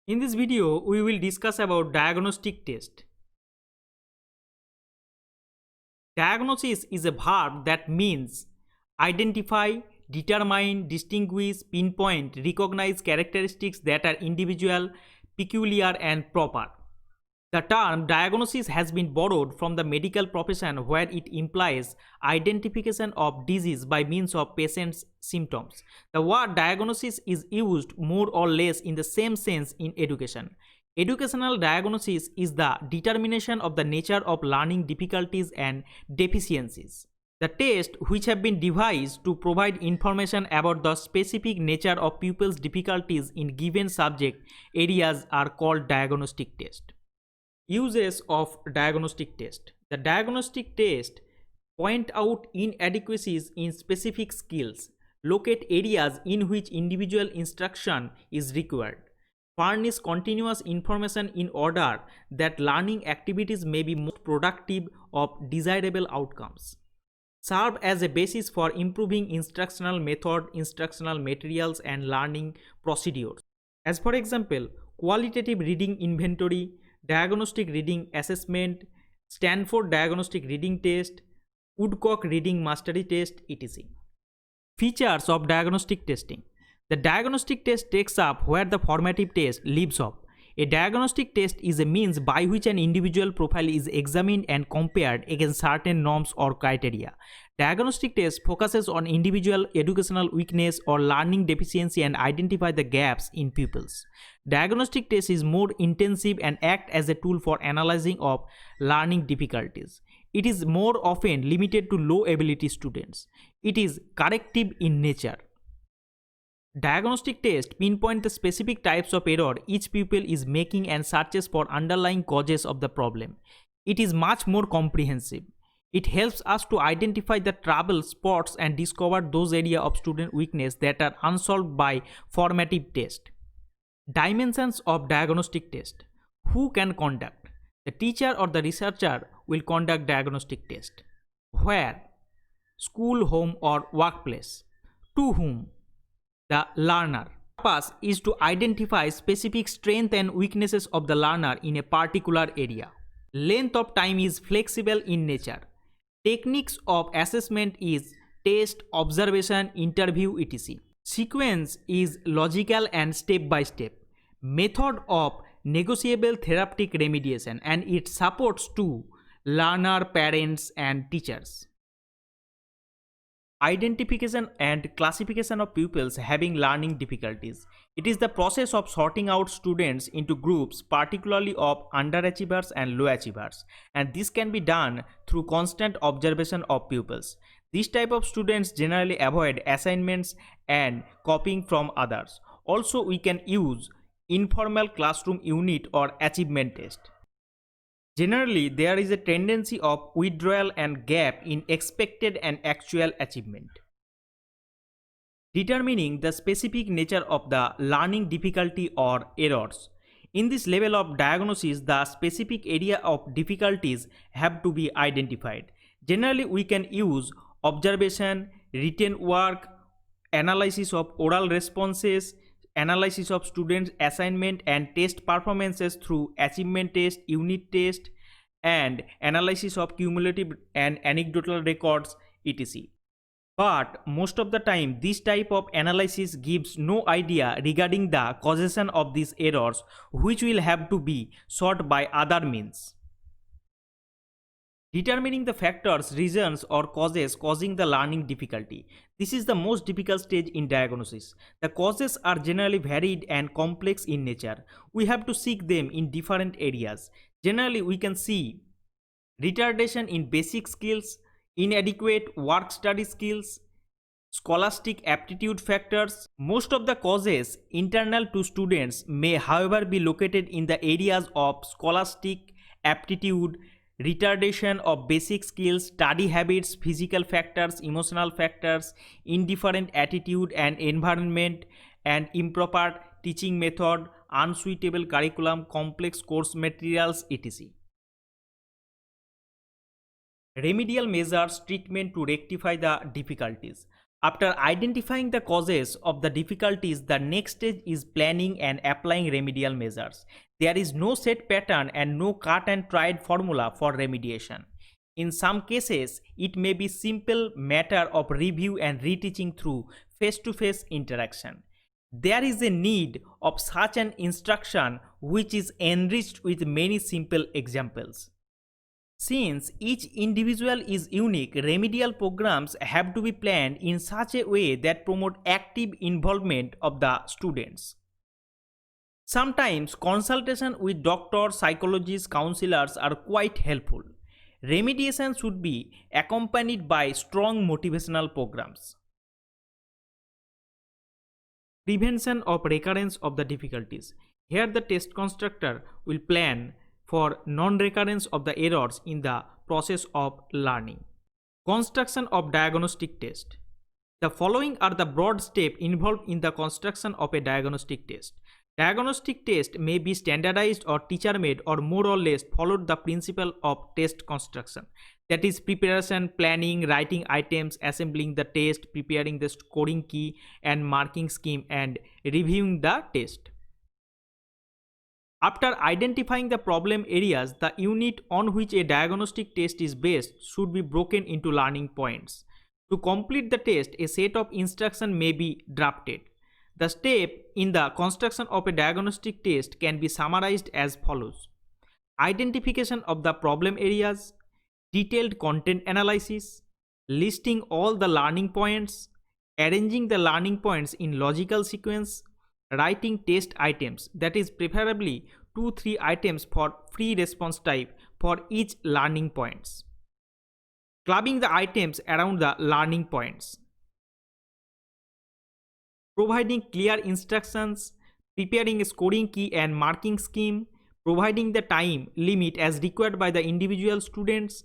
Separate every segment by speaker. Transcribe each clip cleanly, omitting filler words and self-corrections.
Speaker 1: In this video, we will discuss about diagnostic test. Diagnosis is a verb that means identify, determine, distinguish, pinpoint, recognize characteristics that are individual, peculiar and proper. The term diagnosis has been borrowed from the medical profession where it implies identification of disease by means of patient's symptoms. The word diagnosis is used more or less in the same sense in education. Educational diagnosis is the determination of the nature of learning difficulties and deficiencies. The tests which have been devised to provide information about the specific nature of pupils' difficulties in given subject areas are called diagnostic tests. Uses of diagnostic test. The diagnostic test point out inadequacies in specific skills, locate areas in which individual instruction is required, furnish continuous information in order that learning activities may be most productive of desirable outcomes, serve as a basis for improving instructional method, instructional materials and learning procedures. As for example, qualitative reading inventory, diagnostic reading assessment, Stanford diagnostic reading test, Woodcock reading mastery test, etc. Features of diagnostic testing. The diagnostic test takes up where the formative test leaves off. A diagnostic test is a means by which an individual profile is examined and compared against certain norms or criteria. Diagnostic test focuses on individual educational weakness or learning deficiency and identify the gaps in pupils. Diagnostic test is more intensive and act as a tool for analyzing of learning difficulties. It is more often limited to low ability students. It is corrective in nature. Diagnostic tests pinpoint the specific types of error each pupil is making and searches for underlying causes of the problem. It is much more comprehensive. It helps us to identify the trouble spots and discover those areas of student weakness that are unsolved by formative test. Dimensions of diagnostic test. Who can conduct? The teacher or the researcher will conduct diagnostic test. Where? School, home or workplace. To whom? The learner. Purpose is to identify specific strengths and weaknesses of the learner in a particular area. Length of time is flexible in nature. Techniques of assessment is test, observation, interview, etc. Sequence is logical and step by step. Method of negotiable therapeutic remediation and it supports to learner, parents and teachers. Identification and classification of pupils having learning difficulties. It is the process of sorting out students into groups, particularly of underachievers and low achievers, and this can be done through constant observation of pupils. This type of students generally avoid assignments and copying from others. Also, we can use informal classroom unit or achievement test. Generally, there is a tendency of withdrawal and gap in expected and actual achievement. Determining the specific nature of the learning difficulty or errors. In this level of diagnosis, the specific area of difficulties have to be identified. Generally, we can use observation, written work, analysis of oral responses, analysis of students' assignment and test performances through achievement test, unit test, and analysis of cumulative and anecdotal records, etc. But most of the time, this type of analysis gives no idea regarding the causation of these errors, which will have to be sought by other means. Determining the factors, reasons or causes causing the learning difficulty. This is the most difficult stage in diagnosis. The causes are generally varied and complex in nature. We have to seek them in different areas. Generally, we can see retardation in basic skills, inadequate work study skills, scholastic aptitude factors. Most of the causes internal to students may however be located in the areas of scholastic aptitude, retardation of basic skills, study habits, physical factors, emotional factors, indifferent attitude and environment, and improper teaching method, unsuitable curriculum, complex course materials, etc. Remedial measures, treatment to rectify the difficulties. After identifying the causes of the difficulties, the next stage is planning and applying remedial measures. There is no set pattern and no cut and dried formula for remediation. In some cases, it may be simple matter of review and reteaching through face-to-face interaction. There is a need of such an instruction which is enriched with many simple examples. Since each individual is unique, remedial programs have to be planned in such a way that promote active involvement of the students. Sometimes consultation with doctors, psychologists, counselors are quite helpful. Remediation should be accompanied by strong motivational programs. Prevention of recurrence of the difficulties. Here the test constructor will plan for non-recurrence of the errors in the process of learning. Construction of diagnostic test. The following are the broad steps involved in the construction of a diagnostic test. Diagnostic test may be standardized or teacher-made or more or less followed the principle of test construction. That is preparation, planning, writing items, assembling the test, preparing the scoring key and marking scheme, and reviewing the test. After identifying the problem areas, the unit on which a diagnostic test is based should be broken into learning points. To complete the test, a set of instructions may be drafted. The step in the construction of a diagnostic test can be summarized as follows: identification of the problem areas, detailed content analysis, listing all the learning points, arranging the learning points in logical sequence, writing test items, that is preferably 2-3 items for free response type for each learning points, clubbing the items around the learning points, providing clear instructions, preparing a scoring key and marking scheme, providing the time limit as required by the individual students,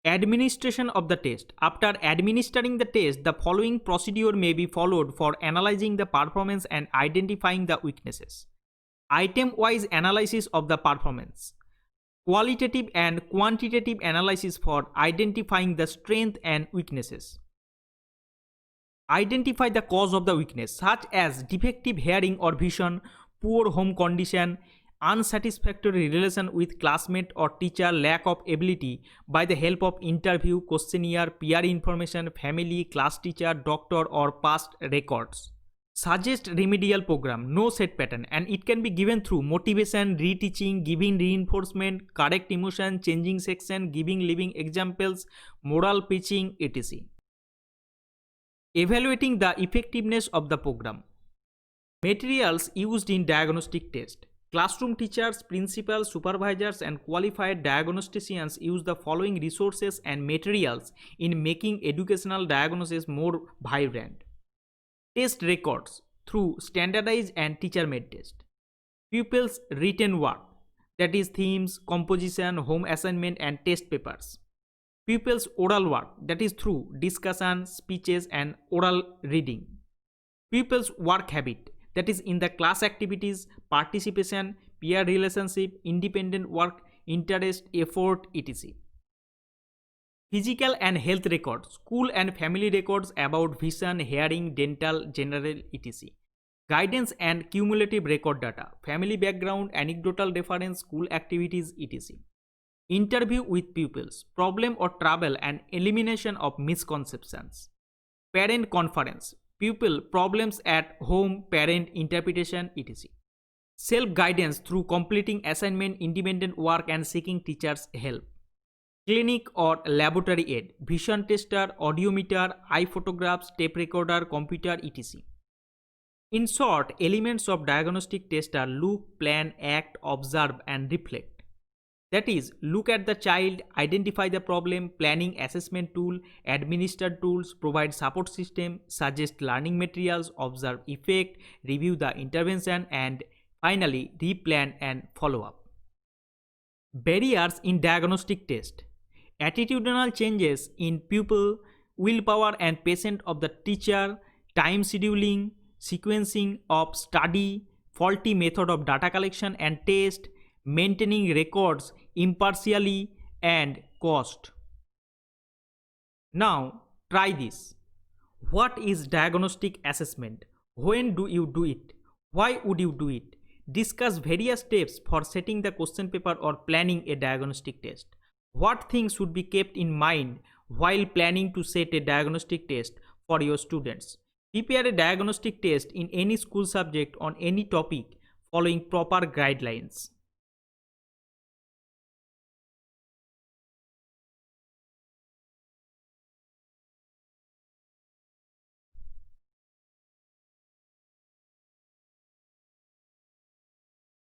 Speaker 1: administration of the test. After administering the test, the following procedure may be followed for analyzing the performance and identifying the weaknesses. Item-wise analysis of the performance. Qualitative and quantitative analysis for identifying the strength and weaknesses. Identify the cause of the weakness, such as defective hearing or vision, poor home condition, unsatisfactory relation with classmate or teacher, lack of ability, by the help of interview, questionnaire, peer information, family, class teacher, doctor or past records. Suggest remedial program, no set pattern, and it can be given through motivation, reteaching, giving reinforcement, correct emotion, changing section, giving living examples, moral pitching, etc. Evaluating the effectiveness of the program. Materials used in diagnostic test. Classroom teachers, principals, supervisors and qualified diagnosticians use the following resources and materials in making educational diagnosis more vibrant. Test records through standardized and teacher-made test. Pupils' written work, that is themes, composition, home assignment and test papers. Pupils' oral work, that is through discussion, speeches and oral reading. Pupils' work habit, that is in the class activities, participation, peer relationship, independent work, interest, effort, etc. Physical and health records, school and family records about vision, hearing, dental, general, etc. Guidance and cumulative record data, family background, anecdotal reference, school activities, etc. Interview with pupils, problem or trouble and elimination of misconceptions. Parent conference, pupil problems at home, parent interpretation, etc. Self-guidance through completing assignment, independent work and seeking teachers' help. Clinic or laboratory aid, vision tester, audiometer, eye photographs, tape recorder, computer, etc. In short, elements of diagnostic test are look, plan, act, observe and reflect. That is, look at the child, identify the problem, planning assessment tool, administer tools, provide support system, suggest learning materials, observe effect, review the intervention and finally replan and follow up. Barriers in diagnostic test. Attitudinal changes in pupil, willpower and patience of the teacher, time scheduling, sequencing of study, faulty method of data collection and test, maintaining records impartially and cost. Now try this. What is diagnostic assessment? When do you do it? Why would you do it? Discuss various steps for setting the question paper or planning a diagnostic test. What things should be kept in mind while planning to set a diagnostic test for your students? Prepare a diagnostic test in any school subject on any topic following proper guidelines.